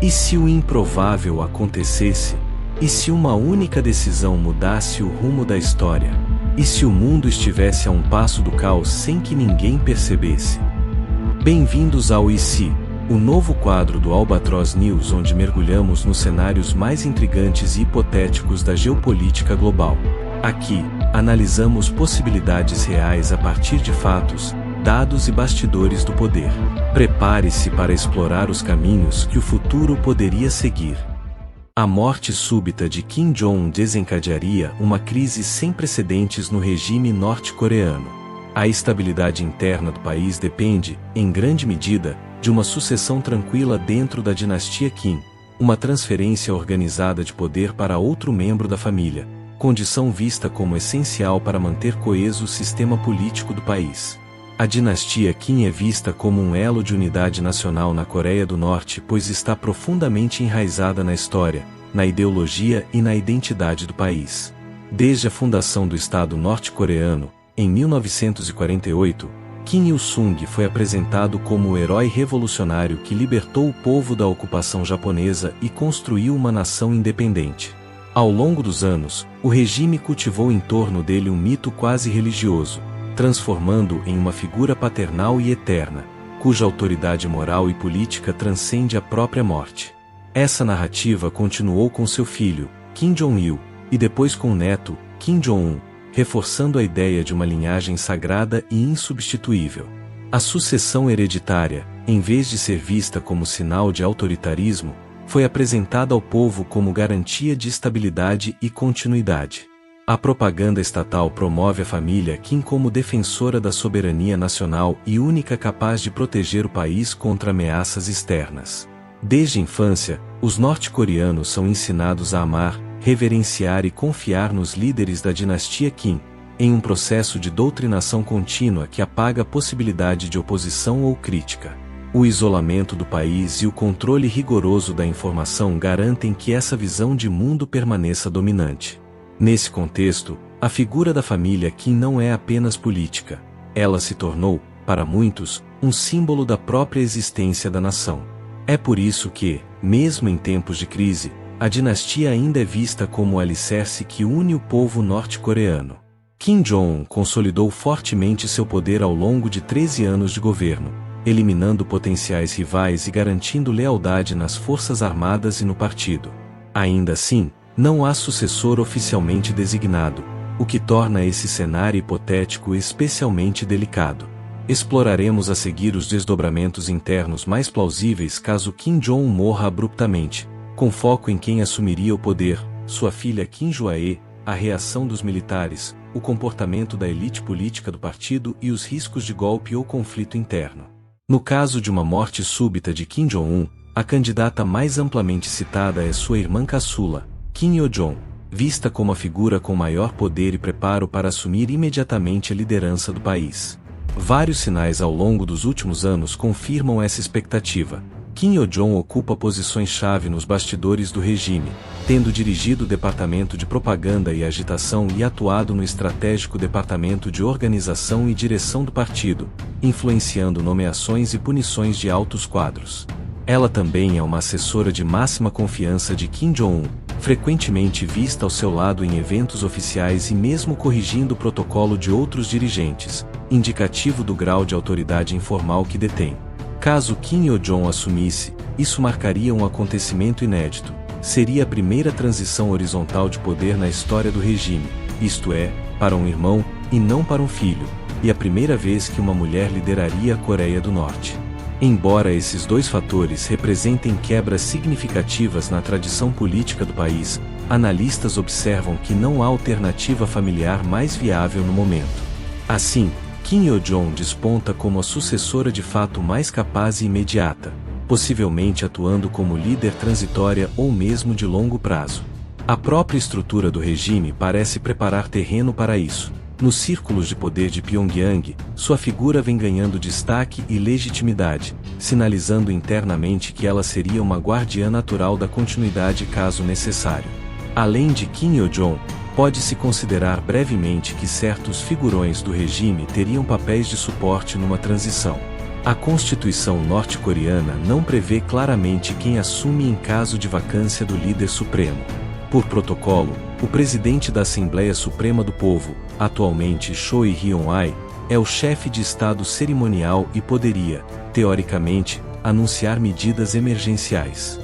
E se o improvável acontecesse? E se uma única decisão mudasse o rumo da história? E se o mundo estivesse a um passo do caos sem que ninguém percebesse? Bem-vindos ao E Se, o novo quadro do Albatross News, onde mergulhamos nos cenários mais intrigantes e hipotéticos da geopolítica global. Aqui, analisamos possibilidades reais a partir de fatos, dados e bastidores do poder. Prepare-se para explorar os caminhos que o futuro poderia seguir. A morte súbita de Kim Jong-un desencadearia uma crise sem precedentes no regime norte-coreano. A estabilidade interna do país depende, em grande medida, de uma sucessão tranquila dentro da dinastia Kim, uma transferência organizada de poder para outro membro da família, condição vista como essencial para manter coeso o sistema político do país. A dinastia Kim é vista como um elo de unidade nacional na Coreia do Norte, pois está profundamente enraizada na história, na ideologia e na identidade do país. Desde a fundação do Estado norte-coreano, em 1948, Kim Il-sung foi apresentado como o herói revolucionário que libertou o povo da ocupação japonesa e construiu uma nação independente. Ao longo dos anos, o regime cultivou em torno dele um mito quase religioso, transformando-o em uma figura paternal e eterna, cuja autoridade moral e política transcende a própria morte. Essa narrativa continuou com seu filho, Kim Jong-il, e depois com o neto, Kim Jong-un, reforçando a ideia de uma linhagem sagrada e insubstituível. A sucessão hereditária, em vez de ser vista como sinal de autoritarismo, foi apresentada ao povo como garantia de estabilidade e continuidade. A propaganda estatal promove a família Kim como defensora da soberania nacional e única capaz de proteger o país contra ameaças externas. Desde a infância, os norte-coreanos são ensinados a amar, reverenciar e confiar nos líderes da dinastia Kim, em um processo de doutrinação contínua que apaga a possibilidade de oposição ou crítica. O isolamento do país e o controle rigoroso da informação garantem que essa visão de mundo permaneça dominante. Nesse contexto, a figura da família Kim não é apenas política. Ela se tornou, para muitos, um símbolo da própria existência da nação. É por isso que, mesmo em tempos de crise, a dinastia ainda é vista como o alicerce que une o povo norte-coreano. Kim Jong-un consolidou fortemente seu poder ao longo de 13 anos de governo, eliminando potenciais rivais e garantindo lealdade nas forças armadas e no partido. Ainda assim, não há sucessor oficialmente designado, o que torna esse cenário hipotético especialmente delicado. Exploraremos a seguir os desdobramentos internos mais plausíveis caso Kim Jong-un morra abruptamente, com foco em quem assumiria o poder, sua filha Kim Jong-il, a reação dos militares, o comportamento da elite política do partido e os riscos de golpe ou conflito interno. No caso de uma morte súbita de Kim Jong-un, a candidata mais amplamente citada é sua irmã caçula, Kim Yo-jong, vista como a figura com maior poder e preparo para assumir imediatamente a liderança do país. Vários sinais ao longo dos últimos anos confirmam essa expectativa. Kim Yo-jong ocupa posições-chave nos bastidores do regime, tendo dirigido o departamento de propaganda e agitação e atuado no estratégico departamento de organização e direção do partido, influenciando nomeações e punições de altos quadros. Ela também é uma assessora de máxima confiança de Kim Jong-un, frequentemente vista ao seu lado em eventos oficiais e mesmo corrigindo o protocolo de outros dirigentes, indicativo do grau de autoridade informal que detém. Caso Kim Yo-jong assumisse, isso marcaria um acontecimento inédito. Seria a primeira transição horizontal de poder na história do regime, isto é, para um irmão, e não para um filho, e a primeira vez que uma mulher lideraria a Coreia do Norte. Embora esses dois fatores representem quebras significativas na tradição política do país, analistas observam que não há alternativa familiar mais viável no momento. Assim, Kim Yo-jong desponta como a sucessora de fato mais capaz e imediata, possivelmente atuando como líder transitória ou mesmo de longo prazo. A própria estrutura do regime parece preparar terreno para isso. Nos círculos de poder de Pyongyang, sua figura vem ganhando destaque e legitimidade, sinalizando internamente que ela seria uma guardiã natural da continuidade caso necessário. Além de Kim Yo-jong, pode-se considerar brevemente que certos figurões do regime teriam papéis de suporte numa transição. A Constituição norte-coreana não prevê claramente quem assume em caso de vacância do líder supremo. Por protocolo, o presidente da Assembleia Suprema do Povo, atualmente Choi Hyun-ae, é o chefe de Estado cerimonial e poderia, teoricamente, anunciar medidas emergenciais.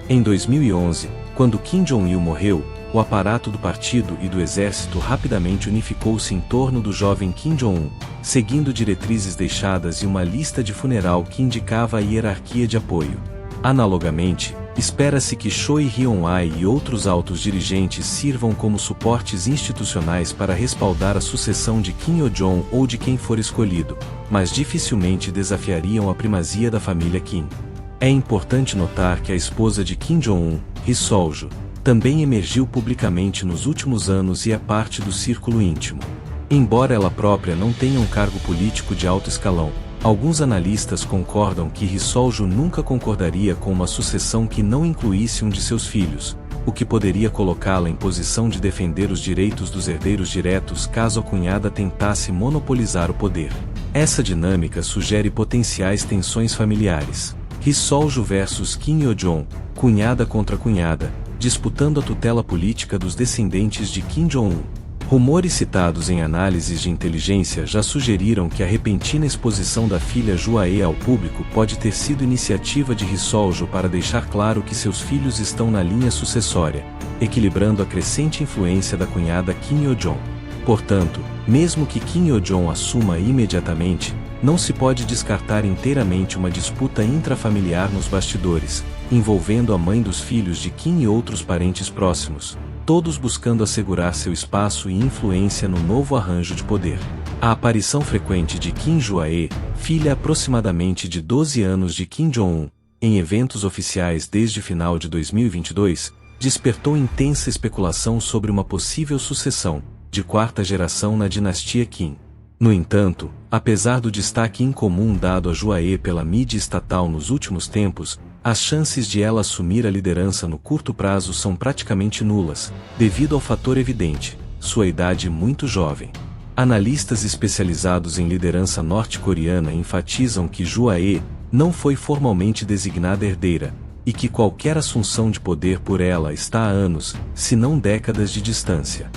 Em 2011, quando Kim Jong-il morreu, o aparato do partido e do exército rapidamente unificou-se em torno do jovem Kim Jong-un, seguindo diretrizes deixadas e uma lista de funeral que indicava a hierarquia de apoio. Analogamente, espera-se que Choi Hyun-ae e outros altos dirigentes sirvam como suportes institucionais para respaldar a sucessão de Kim Yo-jong ou de quem for escolhido, mas dificilmente desafiariam a primazia da família Kim. É importante notar que a esposa de Kim Jong-un, Ri Sol-ju, também emergiu publicamente nos últimos anos e é parte do círculo íntimo. Embora ela própria não tenha um cargo político de alto escalão, alguns analistas concordam que Ri Sol-ju nunca concordaria com uma sucessão que não incluísse um de seus filhos, o que poderia colocá-la em posição de defender os direitos dos herdeiros diretos caso a cunhada tentasse monopolizar o poder. Essa dinâmica sugere potenciais tensões familiares. Ri Sol-ju versus Kim Yo-jong, cunhada contra cunhada, disputando a tutela política dos descendentes de Kim Jong-un. Rumores citados em análises de inteligência já sugeriram que a repentina exposição da filha Jua-e ao público pode ter sido iniciativa de Ri Sol-ju para deixar claro que seus filhos estão na linha sucessória, equilibrando a crescente influência da cunhada Kim Yo-jong. Portanto, mesmo que Kim Yo-jong assuma imediatamente, não se pode descartar inteiramente uma disputa intrafamiliar nos bastidores, envolvendo a mãe dos filhos de Kim e outros parentes próximos, todos buscando assegurar seu espaço e influência no novo arranjo de poder. A aparição frequente de Kim Jua-e, filha aproximadamente de 12 anos de Kim Jong-un, em eventos oficiais desde final de 2022, despertou intensa especulação sobre uma possível sucessão, de quarta geração na dinastia Kim. No entanto, apesar do destaque incomum dado a Jua-e pela mídia estatal nos últimos tempos, as chances de ela assumir a liderança no curto prazo são praticamente nulas, devido ao fator evidente, sua idade muito jovem. Analistas especializados em liderança norte-coreana enfatizam que Jua-e não foi formalmente designada herdeira, e que qualquer assunção de poder por ela está a anos, se não décadas de distância.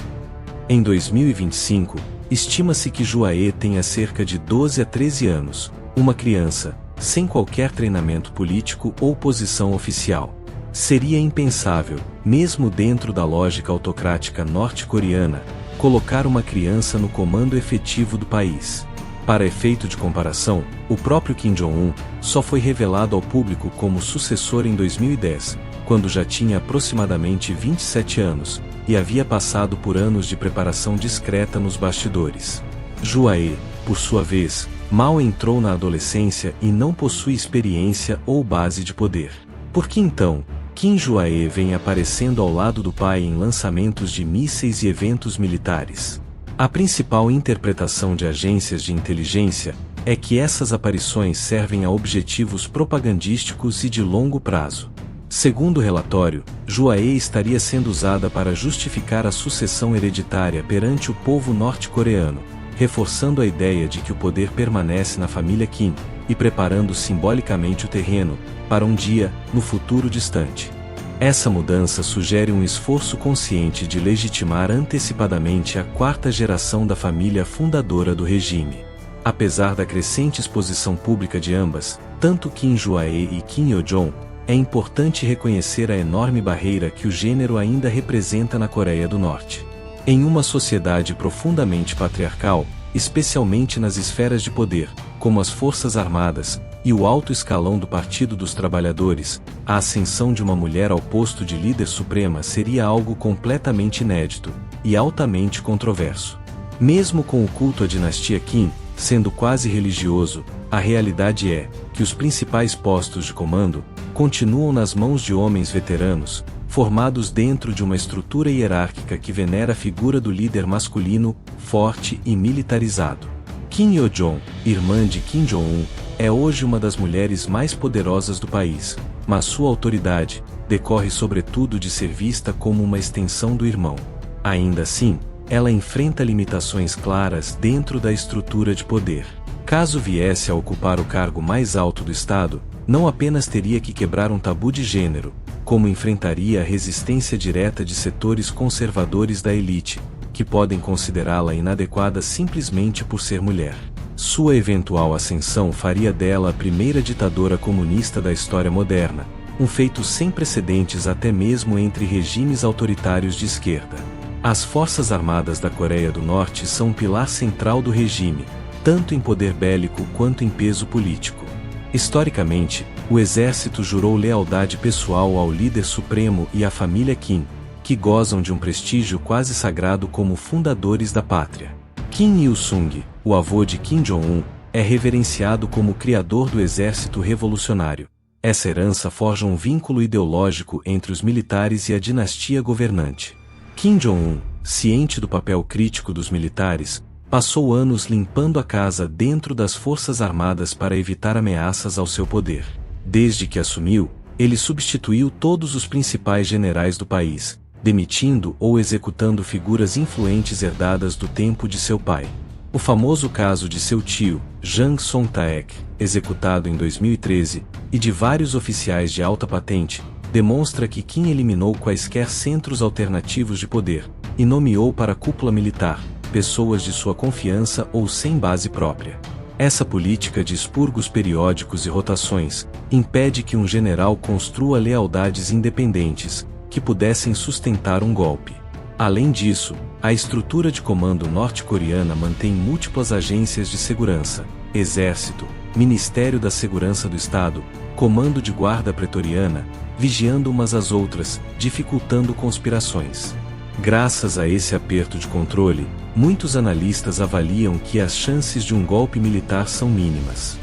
Em 2025, estima-se que Jua-e tenha cerca de 12 a 13 anos, uma criança, sem qualquer treinamento político ou posição oficial. Seria impensável, mesmo dentro da lógica autocrática norte-coreana, colocar uma criança no comando efetivo do país. Para efeito de comparação, o próprio Kim Jong-un só foi revelado ao público como sucessor em 2010, quando já tinha aproximadamente 27 anos, e havia passado por anos de preparação discreta nos bastidores. Jua-e, por sua vez, mal entrou na adolescência e não possui experiência ou base de poder. Por que então, Kim Jua-e vem aparecendo ao lado do pai em lançamentos de mísseis e eventos militares? A principal interpretação de agências de inteligência é que essas aparições servem a objetivos propagandísticos e de longo prazo. Segundo o relatório, Jua-e estaria sendo usada para justificar a sucessão hereditária perante o povo norte-coreano, reforçando a ideia de que o poder permanece na família Kim, e preparando simbolicamente o terreno, para um dia, no futuro distante. Essa mudança sugere um esforço consciente de legitimar antecipadamente a quarta geração da família fundadora do regime. Apesar da crescente exposição pública de ambas, tanto Kim Jua-e e Kim Yo-jong, é importante reconhecer a enorme barreira que o gênero ainda representa na Coreia do Norte. Em uma sociedade profundamente patriarcal, especialmente nas esferas de poder, como as Forças Armadas e o alto escalão do Partido dos Trabalhadores, a ascensão de uma mulher ao posto de líder suprema seria algo completamente inédito e altamente controverso. Mesmo com o culto à dinastia Kim sendo quase religioso, a realidade é que os principais postos de comando continuam nas mãos de homens veteranos, formados dentro de uma estrutura hierárquica que venera a figura do líder masculino, forte e militarizado. Kim Yo-jong, irmã de Kim Jong-un, é hoje uma das mulheres mais poderosas do país, mas sua autoridade decorre sobretudo de ser vista como uma extensão do irmão. Ainda assim, ela enfrenta limitações claras dentro da estrutura de poder. Caso viesse a ocupar o cargo mais alto do Estado, não apenas teria que quebrar um tabu de gênero, como enfrentaria a resistência direta de setores conservadores da elite, que podem considerá-la inadequada simplesmente por ser mulher. Sua eventual ascensão faria dela a primeira ditadora comunista da história moderna, um feito sem precedentes até mesmo entre regimes autoritários de esquerda. As Forças Armadas da Coreia do Norte são um pilar central do regime, tanto em poder bélico quanto em peso político. Historicamente, o exército jurou lealdade pessoal ao líder supremo e à família Kim, que gozam de um prestígio quase sagrado como fundadores da pátria. Kim Il-sung, o avô de Kim Jong-un, é reverenciado como o criador do exército revolucionário. Essa herança forja um vínculo ideológico entre os militares e a dinastia governante. Kim Jong-un, ciente do papel crítico dos militares, passou anos limpando a casa dentro das Forças Armadas para evitar ameaças ao seu poder. Desde que assumiu, ele substituiu todos os principais generais do país, demitindo ou executando figuras influentes herdadas do tempo de seu pai. O famoso caso de seu tio, Jang Song-taek, executado em 2013, e de vários oficiais de alta patente, demonstra que Kim eliminou quaisquer centros alternativos de poder, e nomeou para a cúpula militar pessoas de sua confiança ou sem base própria. Essa política de expurgos periódicos e rotações impede que um general construa lealdades independentes, que pudessem sustentar um golpe. Além disso, a estrutura de comando norte-coreana mantém múltiplas agências de segurança, Exército, Ministério da Segurança do Estado, Comando de Guarda Pretoriana, vigiando umas às outras, dificultando conspirações. Graças a esse aperto de controle, muitos analistas avaliam que as chances de um golpe militar são mínimas.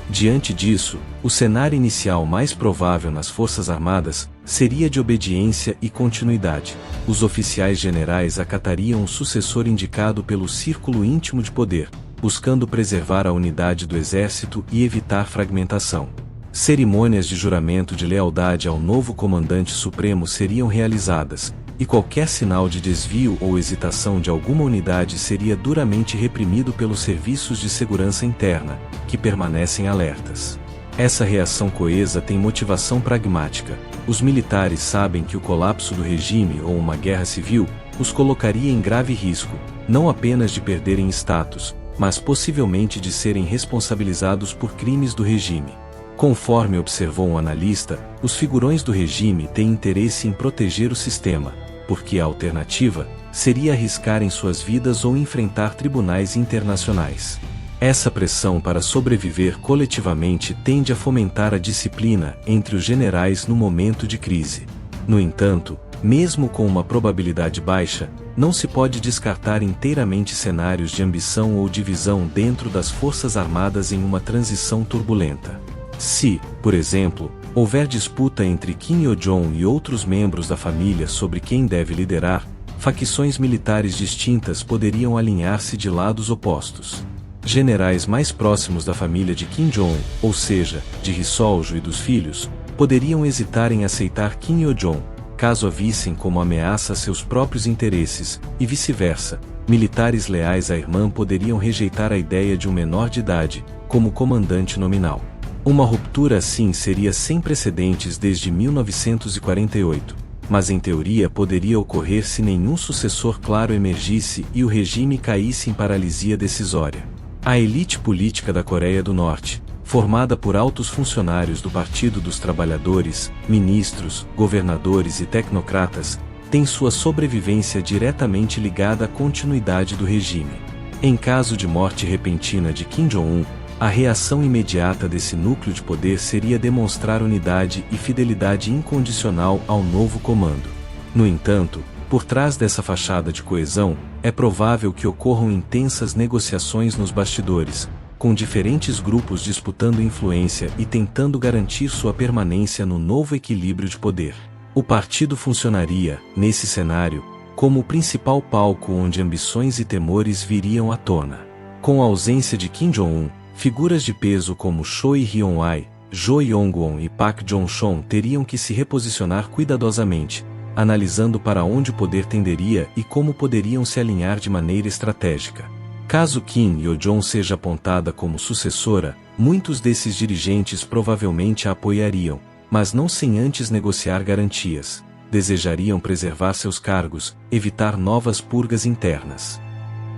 Diante disso, o cenário inicial mais provável nas Forças Armadas seria de obediência e continuidade. Os oficiais generais acatariam o sucessor indicado pelo círculo íntimo de poder, buscando preservar a unidade do exército e evitar fragmentação. Cerimônias de juramento de lealdade ao novo comandante supremo seriam realizadas, e qualquer sinal de desvio ou hesitação de alguma unidade seria duramente reprimido pelos serviços de segurança interna, que permanecem alertas. Essa reação coesa tem motivação pragmática. Os militares sabem que o colapso do regime ou uma guerra civil os colocaria em grave risco, não apenas de perderem status, mas possivelmente de serem responsabilizados por crimes do regime. Conforme observou um analista, os figurões do regime têm interesse em proteger o sistema, porque a alternativa seria arriscarem suas vidas ou enfrentar tribunais internacionais. Essa pressão para sobreviver coletivamente tende a fomentar a disciplina entre os generais no momento de crise. No entanto, mesmo com uma probabilidade baixa, não se pode descartar inteiramente cenários de ambição ou divisão dentro das Forças Armadas em uma transição turbulenta. Se, por exemplo, houver disputa entre Kim Yo-jong e outros membros da família sobre quem deve liderar, facções militares distintas poderiam alinhar-se de lados opostos. Generais mais próximos da família de Kim Jong, ou seja, de Ri Sol-ju e dos filhos, poderiam hesitar em aceitar Kim Yo-jong, caso a vissem como ameaça a seus próprios interesses, e vice-versa. Militares leais à irmã poderiam rejeitar a ideia de um menor de idade, como comandante nominal. Uma ruptura assim seria sem precedentes desde 1948, mas em teoria poderia ocorrer se nenhum sucessor claro emergisse e o regime caísse em paralisia decisória. A elite política da Coreia do Norte, formada por altos funcionários do Partido dos Trabalhadores, ministros, governadores e tecnocratas, tem sua sobrevivência diretamente ligada à continuidade do regime. Em caso de morte repentina de Kim Jong-un, a reação imediata desse núcleo de poder seria demonstrar unidade e fidelidade incondicional ao novo comando. No entanto, por trás dessa fachada de coesão, é provável que ocorram intensas negociações nos bastidores, com diferentes grupos disputando influência e tentando garantir sua permanência no novo equilíbrio de poder. O partido funcionaria, nesse cenário, como o principal palco onde ambições e temores viriam à tona. Com a ausência de Kim Jong-un, figuras de peso como Choi Ryong-hae, Jo Yong-won e Park Jong-chon teriam que se reposicionar cuidadosamente, analisando para onde o poder tenderia e como poderiam se alinhar de maneira estratégica. Caso Kim Yo-jong seja apontada como sucessora, muitos desses dirigentes provavelmente a apoiariam, mas não sem antes negociar garantias. Desejariam preservar seus cargos, evitar novas purgas internas.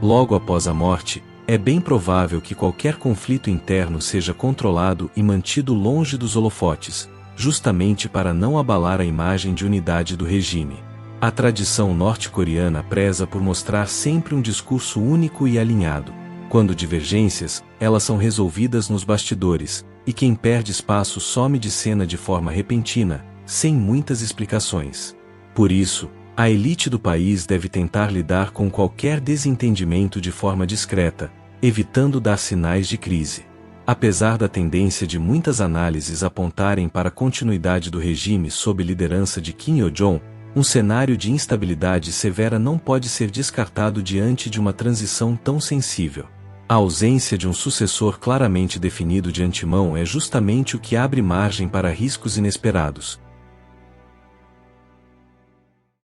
Logo após a morte, é bem provável que qualquer conflito interno seja controlado e mantido longe dos holofotes, justamente para não abalar a imagem de unidade do regime. A tradição norte-coreana preza por mostrar sempre um discurso único e alinhado. Quando divergências, elas são resolvidas nos bastidores, e quem perde espaço some de cena de forma repentina, sem muitas explicações. Por isso, a elite do país deve tentar lidar com qualquer desentendimento de forma discreta, evitando dar sinais de crise. Apesar da tendência de muitas análises apontarem para a continuidade do regime sob liderança de Kim Yo-jong, um cenário de instabilidade severa não pode ser descartado diante de uma transição tão sensível. A ausência de um sucessor claramente definido de antemão é justamente o que abre margem para riscos inesperados,